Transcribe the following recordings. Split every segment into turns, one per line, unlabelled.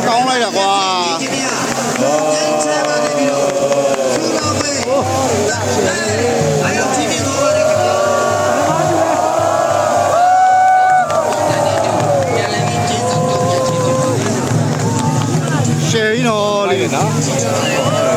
ကောင်းလိုက်တာကွာရှယ်ကြီးနော်လေနော်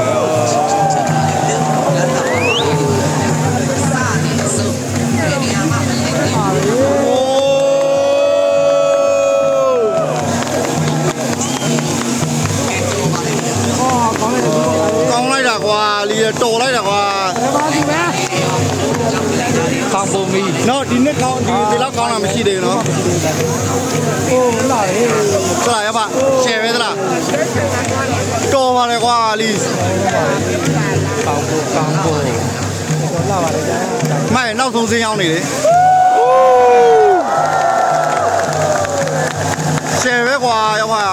ကွာလီတော်လိုက်တာကွာ
ကောင်းပုံမီ
နော်ဒီနှစ်ကောင်းဒီလောက်ကောင်းတာမရှိသေးဘူးနော်
ဟိုလာလေ
ဆလာရပါရှယ်ပဲသလားတော်ပါလေကွာလီ
ကောင်းပုံလာပါလေ
မိုင်နောက်ဆုံးစင်းရောက်နေလေရှယ်ပဲကွာရောက်ပါ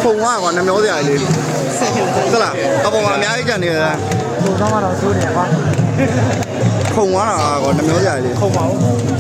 ဖုံကွာနှမျောစရာလေးဟုတ်လားအပေါ်မှာအများကြီးကြံနေတယ်
ဘုံတော့တော့ဆိုးနေကွာ
ဖုံသွားတာကွာနှမျောစရာလေး
ခုံပါဦး